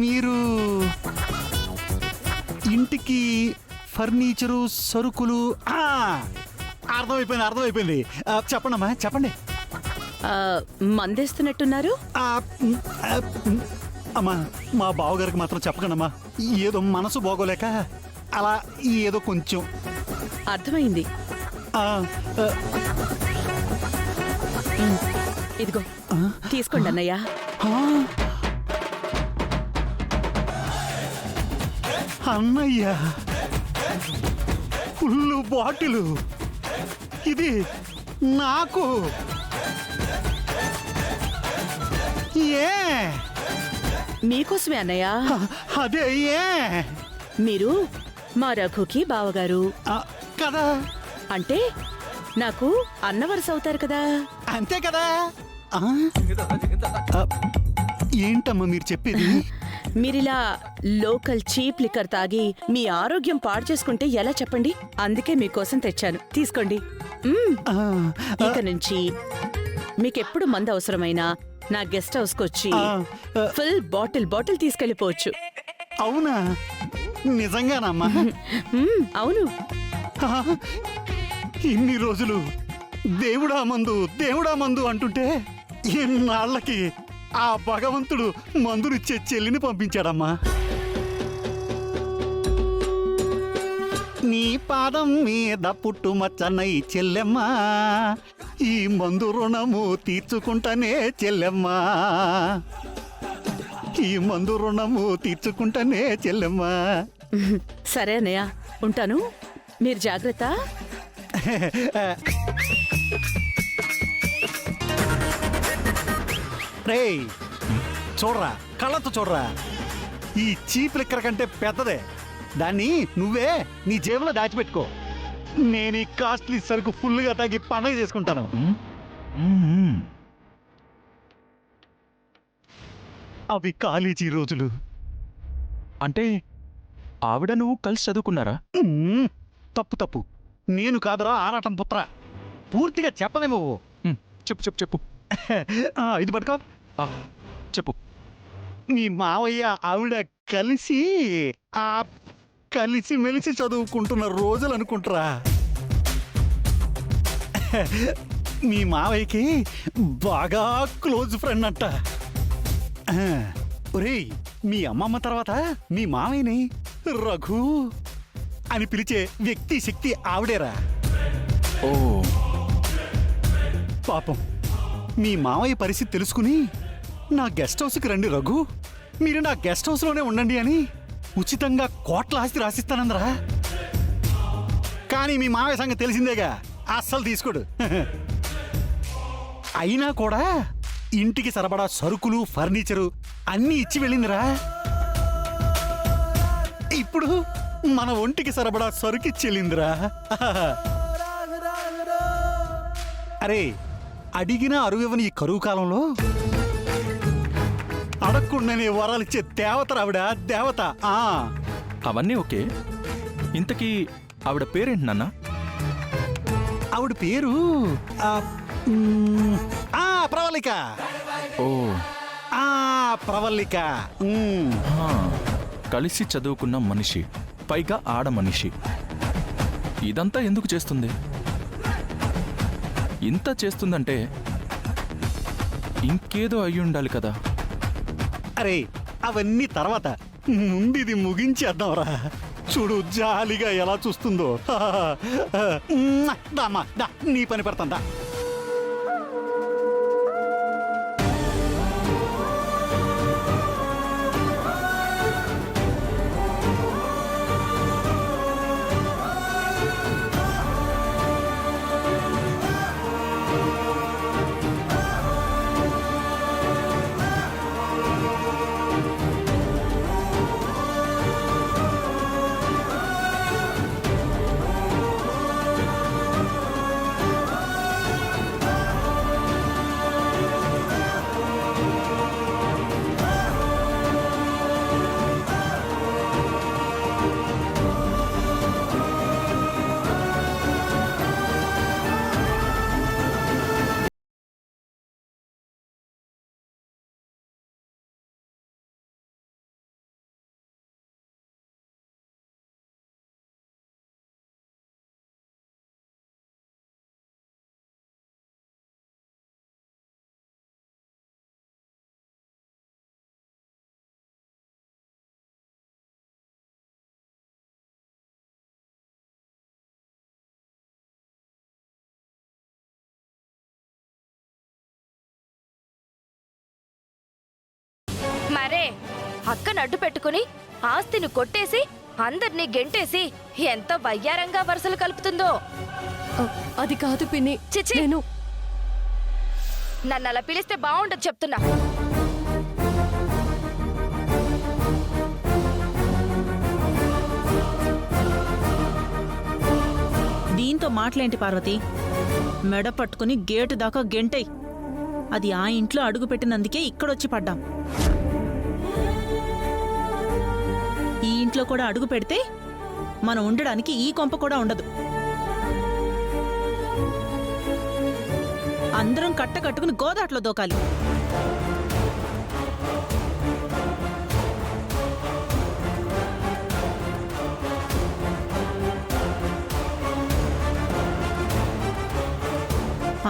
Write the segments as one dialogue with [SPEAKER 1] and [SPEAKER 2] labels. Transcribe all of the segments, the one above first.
[SPEAKER 1] మీరు ఇంటికి ఫర్నిచరు సరుకులు అర్థమైపోయింది. చెప్పండమ్మా, చెప్పండి.
[SPEAKER 2] మందేస్తున్నట్టున్నారు.
[SPEAKER 1] అమ్మా, మా బావగారికి మాత్రం చెప్పకండమ్మా. ఏదో మనసు బాగోలేక అలా ఏదో కొంచెం.
[SPEAKER 2] అర్థమైంది. ఇదిగో తీసుకోండి అన్నయ్య.
[SPEAKER 1] అన్నయ్య, ఫుల్ బాటిలు ఇది నాకు. ఏ
[SPEAKER 2] మీకోసమే అన్నయ్య.
[SPEAKER 1] అదే ఏ
[SPEAKER 2] మీరు మా రఘుకి బావగారు
[SPEAKER 1] కదా,
[SPEAKER 2] అంటే నాకు అన్న వరుస అవుతారు కదా.
[SPEAKER 1] అంతే కదా. ఏంటమ్మా మీరు చెప్పేది?
[SPEAKER 2] మీరిలా లోకల్ చీప్ లిక్కర్ తాగి మీ ఆరోగ్యం పాడు చేసుకుంటే ఎలా చెప్పండి? అందుకే మీకోసం తెచ్చాను, తీసుకోండి. ఇక నుంచి మీకెప్పుడు మందు అవసరమైనా నా గెస్ట్ హౌస్ కొచ్చి ఫుల్ బాటిల్ తీసుకెళ్లిపోవచ్చు.
[SPEAKER 1] అవునా? నిజంగానమ్మా?
[SPEAKER 2] అవును.
[SPEAKER 1] ఇన్ని రోజులు దేవుడా మందు అంటుంటే ఎన్నాళ్ళకి ఆ భగవంతుడు మందునిచ్చే చెల్లిని పంపించాడమ్మా. నీ పాదం మీద పుట్టుమచ్చనై చెల్లెమ్మా, ఈ మందు రుణము తీర్చుకుంటానే చెల్లెమ్మా, ఈ మందు రుణము తీర్చుకుంటానే చెల్లెమ్మా.
[SPEAKER 2] సరే అన్నయ్య, ఉంటాను. మీరు జాగ్రత్త.
[SPEAKER 1] రేయ్, చూడరా, కళ్ళతో చూడరా. ఈ చీప్ లిక్కర్ కంటే పెద్దదే. దాన్ని నువ్వే నీ జేబులో దాచిపెట్టుకో. నేను ఈ కాస్ట్లీ సరుకు ఫుల్గా తాగి పండగ చేసుకుంటాను. అవి కాలేజీ రోజులు.
[SPEAKER 3] అంటే ఆవిడ నువ్వు కలిసి చదువుకున్నారా?
[SPEAKER 1] తప్పు. నేను కాదురా ఆరాటం పుత్ర. పూర్తిగా చెప్పదేమో.
[SPEAKER 3] చెప్పు.
[SPEAKER 1] ఇది పట్టుకో.
[SPEAKER 3] చెప్పు.
[SPEAKER 1] మీ మావయ్య ఆవిడ కలిసి మెలిసి చదువుకుంటున్న రోజులు అనుకుంటారా. మీ మావయ్యకి బాగా క్లోజ్ ఫ్రెండ్ అంట. ఒరేయ్, మీ అమ్మమ్మ తర్వాత మీ మావయ్యని రఘు అని పిలిచే వ్యక్తి శక్తి ఆవిడేరా.
[SPEAKER 3] ఓ
[SPEAKER 1] పాపం, మీ మావయ్య పరిస్థితి తెలుసుకుని నా గెస్ట్ హౌస్కి రండి రఘు, మీరు నా గెస్ట్ హౌస్లోనే ఉండండి అని ఉచితంగా కోట్ల ఆస్తి రాసిస్తానందరా. కానీ మీ మావయ్య సంగతి తెలిసిందేగా, అస్సలు తీసుకోడు. అయినా కూడా ఇంటికి సరబడా సరుకులు ఫర్నిచరు అన్నీ ఇచ్చి వెళ్ళిందిరా. ఇప్పుడు మన ఒంటికి సరబడా సరుకిచ్చి వెళ్ళిందిరా. అరే, అడిగినా అరువివ్వని ఈ కరువు కాలంలో అడగకుండానే వరాలిచ్చే దేవతరావిడ, దేవత.
[SPEAKER 3] అవన్నీ ఓకే. ఇంతకీ ఆవిడ పేరేంటి నాన్న?
[SPEAKER 1] ఆవిడ పేరు ప్రవళిక.
[SPEAKER 3] ఓ
[SPEAKER 1] ప్రవళిక.
[SPEAKER 3] కలిసి చదువుకున్న మనిషి, పైగా ఆడ మనిషి. ఇదంతా ఎందుకు చేస్తుంది? ఇంత చేస్తుందంటే ఇంకేదో అయ్యి ఉండాలి కదా.
[SPEAKER 1] అరే, అవన్నీ తర్వాత, ముందిది ముగించేద్దాంరా. చూడు జాలిగా ఎలా చూస్తుందో. దామా దా, నీ పని పెడతాందా.
[SPEAKER 4] మరే అక్కను అడ్డు పెట్టుకుని ఆస్తిని కొట్టేసి అందర్నీ గెంటేసి ఎంత వయ్యారంగా వరుసలు కలుపుతుందో.
[SPEAKER 5] అది కాదు పిన్ని.
[SPEAKER 4] చిచి,
[SPEAKER 5] నేను
[SPEAKER 4] నన్ను అలా పిలిస్తే బాగుండదు చెప్తున్నా.
[SPEAKER 6] దీంతో మాటలేంటి పార్వతి? మెడ పట్టుకుని గేటు దాకా గెంటై. అది ఆ ఇంట్లో అడుగు పెట్టినందుకే ఇక్కడొచ్చి పడ్డాం. ఈ ఇంట్లో కూడా అడుగు పెడితే మనం ఉండడానికి ఈ కొంప కూడా ఉండదు. అందరం కట్టుకుని గోదాట్లో దోకాలి.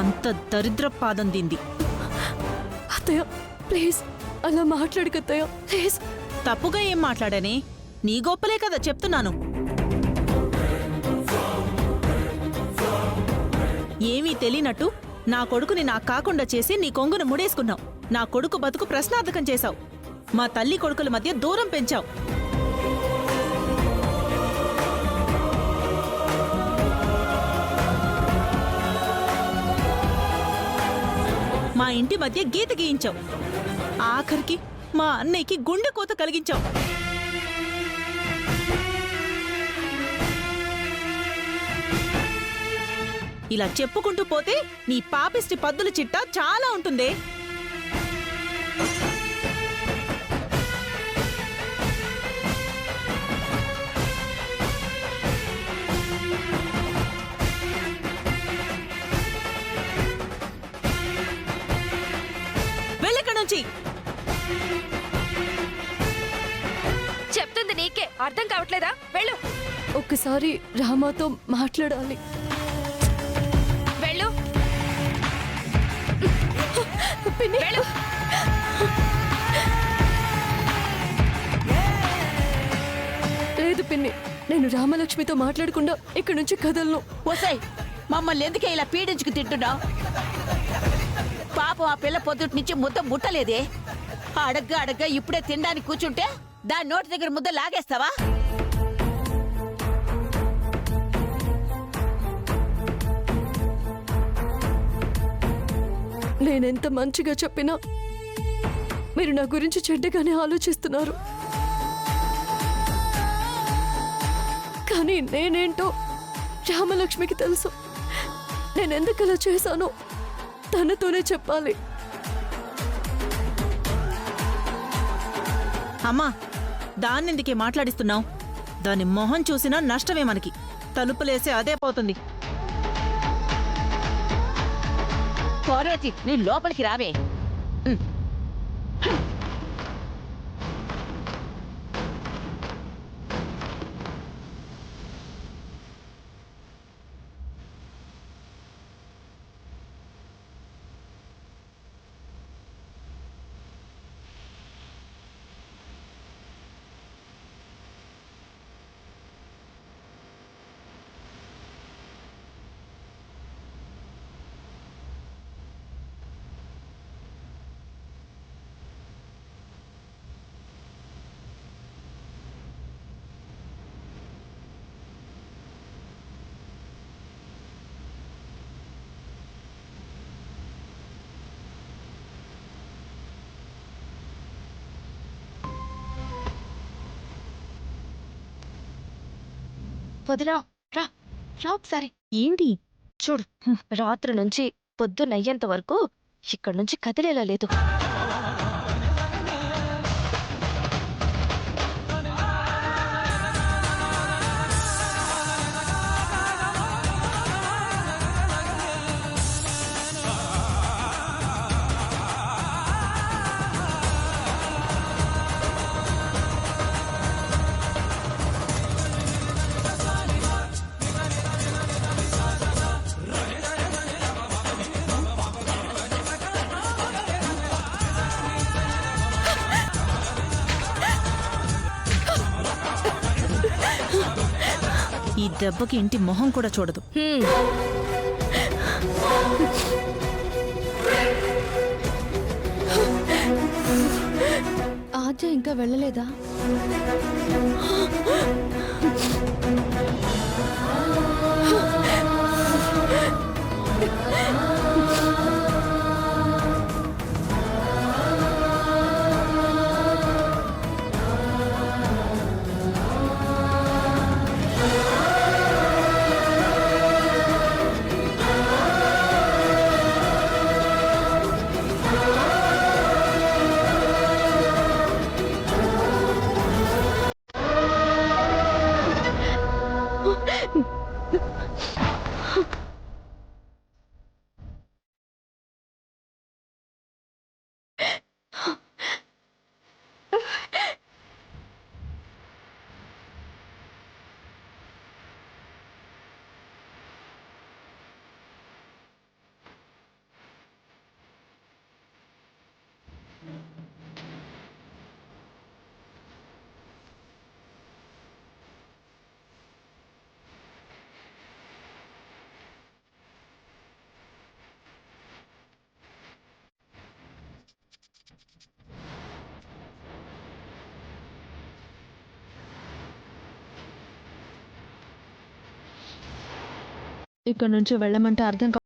[SPEAKER 6] అంత దరిద్ర పాదం దీంది.
[SPEAKER 5] అత్తయ్య ప్లీజ్ అలా మాట్లాడకత్తయ్య ప్లీజ్.
[SPEAKER 6] తప్పుగా ఏం మాట్లాడానే? నీ గొప్పలే కదా చెప్తున్నాను. ఏమీ తెలియనట్టు నా కొడుకుని నాకు కాకుండా చేసి నీ కొంగును ముడేసుకున్నావు. నా కొడుకు బతుకు ప్రశ్నార్థకం చేశావు. మా తల్లి కొడుకుల మధ్య దూరం పెంచావు. మా ఇంటి మధ్య గీత గీయించావు. ఆఖరికి మా అన్నయ్యకి గుండె కోత కలిగించావు. ఇలా చెప్పుకుంటూ పోతే నీ పాపిష్టి పద్దుల చిట్టా చాలా ఉంటుందే. వెళ్ళిక్కడి నుంచి.
[SPEAKER 4] చెప్తుంది నీకే అర్థం కావట్లేదా? వెళ్ళు
[SPEAKER 5] ఒక్కసారి రామాతో మాట్లాడాలి.
[SPEAKER 4] వెళ్ళు
[SPEAKER 5] పిన్ని
[SPEAKER 4] వెళ్ళు.
[SPEAKER 5] లేదు పిన్ని, నేను రామలక్ష్మితో మాట్లాడకుండా ఇక్కడి నుంచి కదలను.
[SPEAKER 7] ఓసాయ్, మమ్మల్ని ఎందుకే ఇలా పీడించుకు తింటున్నావు? పాపం ఆ పిల్ల పొద్దుటి నుంచి ముద్ద ముట్టలేదే. అడగ్గా ఇప్పుడే తినడానికి కూర్చుంటే దాని నోటి దగ్గర ముద్ద లాగేస్తావా?
[SPEAKER 5] నేనెంత మంచిగా చెప్పినా మీరు నా గురించి చెడ్డగానే ఆలోచిస్తున్నారు. కానీ నేనేంటో రామలక్ష్మికి తెలుసు. నేనెందుకు అలా చేశానో తనతోనే చెప్పాలి.
[SPEAKER 6] అమ్మా, దాన్నెందుకే మాట్లాడిస్తున్నావు? దాని మొహం చూసినా నష్టమే మనకి. తలుపులేసే అదే పోతుంది.
[SPEAKER 7] పార్వతి, నీ లోపలికి రావే.
[SPEAKER 4] వదినా రా రా ఒకసారి.
[SPEAKER 6] ఏంటి?
[SPEAKER 4] చూడు, రాత్రి నుంచి పొద్దునయ్యేంత వరకు ఇక్కడి నుంచి కదిలేలా లేదు.
[SPEAKER 6] ఈ దెబ్బకి ఇంటి మొహం కూడా చూడదు.
[SPEAKER 5] ఆ మధ్య ఇంకా వెళ్ళలేదా? ఇక్కడ నుంచి వెళ్ళమంటే అర్థం కా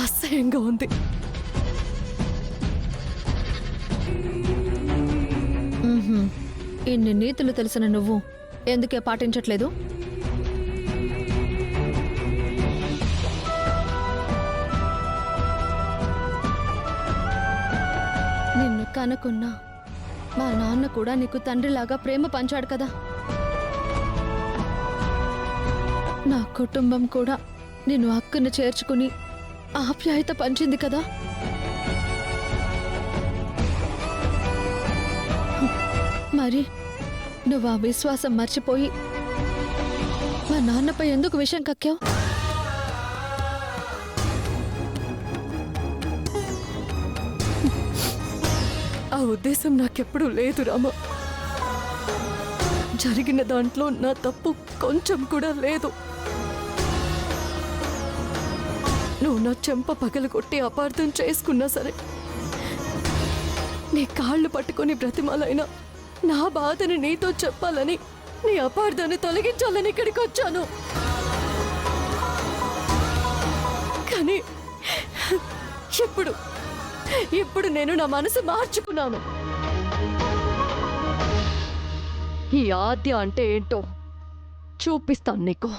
[SPEAKER 5] అసహ్యంగా ఉంది. ఇన్ని నీతులు తెలిసిన నువ్వు ఎందుకే పాటించట్లేదు? నిన్ను కనుకున్నా మా నాన్న కూడా నీకు తండ్రిలాగా ప్రేమ పంచాడు కదా. నా కుటుంబం కూడా నిన్ను అక్కను చేర్చుకుని ఆప్యాయత పంచింది కదా. మరి నువ్వు ఆ విశ్వాసం మర్చిపోయి మా నాన్నపై ఎందుకు విషం కక్కావు? ఆ ఉద్దేశం నాకెప్పుడూ లేదు రామ. జరిగిన దాంట్లో నా తప్పు కొంచెం కూడా లేదు. నువ్వు నా చెంప పగలగొట్టి అపార్థం చేసుకున్నా సరే, నీ కాళ్ళు పట్టుకొని బ్రతిమాలైనా నా బాధని నీతో చెప్పాలని, నీ అపార్థాన్ని తొలగించాలని ఇక్కడికి వచ్చాను. కానీ ఇప్పుడు నేను నా మనసు మార్చుకున్నాను. ఈ ఆద్య అంటే ఏంటో చూపిస్తాను నీకు.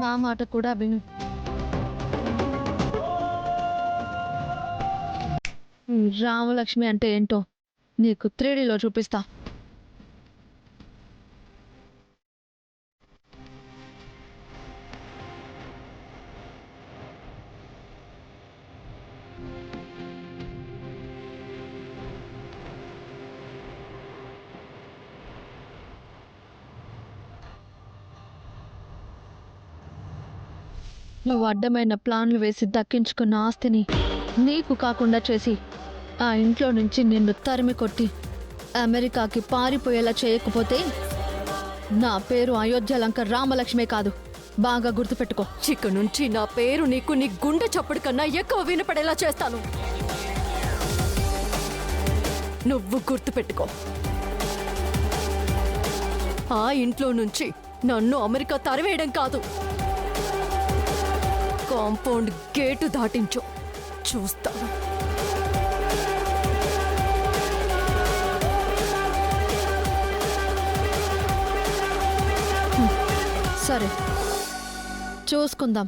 [SPEAKER 5] నా మాట కూడా విను. రామలక్ష్మి అంటే ఏంటో నీకు 3Dలో చూపిస్తా. నువ్వు అడ్డమైన ప్లాన్లు వేసి దక్కించుకున్న ఆస్తిని నీకు కాకుండా చేసి ఆ ఇంట్లో నుంచి నిన్ను తరిమి కొట్టి అమెరికాకి పారిపోయేలా చేయకపోతే నా పేరు అయోధ్యలంక రామలక్ష్మే కాదు. బాగా గుర్తుపెట్టుకో. ఇక నుంచి నా పేరు నీకు నీ గుండె చప్పుడు కన్నా ఎక్కువ వినపడేలా చేస్తాను. నువ్వు గుర్తుపెట్టుకో. ఆ ఇంట్లో నుంచి నన్ను అమెరికా తరివేయడం కాదు, కాంపౌండ్ గేటు దాటించు. చూస్తాను. సరే, చూసుకుందాం.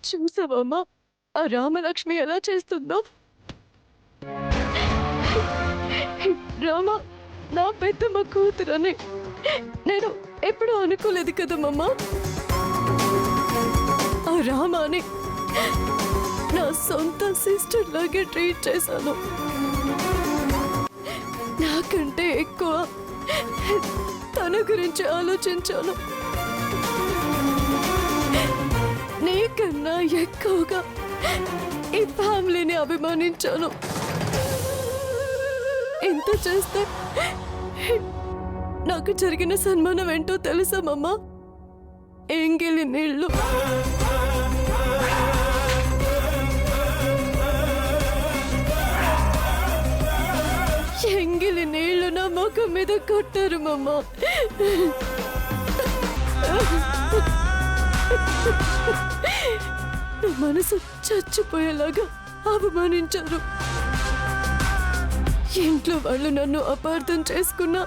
[SPEAKER 8] చూసావమ్మా ఆ రామలక్ష్మి ఎలా చేస్తుందో? రామ నా పెద్దమ్మ కూతురని నేను ఎప్పుడూ అనుకోలేదు కదమ్మా. ఆ రామాని నా సొంత సిస్టర్ లాగే ట్రీట్ చేశాను. నాకంటే ఎక్కువ తన గురించి ఆలోచించాను. నీకన్నా ఎక్కువగా ఈ ఫ్యామిలీని అభిమానించాను. ఇంత చేస్తే నాకు జరిగిన సన్మానం ఏంటో తెలుసా మమ్మ? ఎంగిలి నీళ్ళు. ఎంగిలి నీళ్లు నా ముఖం మీద కొట్టారు మమ్మ. నా మనసు చచ్చిపోయేలాగా అవమానించారు. ఇంట్లో వాళ్ళు నన్ను అపార్థం చేసుకున్నా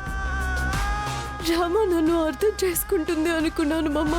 [SPEAKER 8] రామ నన్ను అర్థం చేసుకుంటుంది అనుకున్నాను మమ్మ.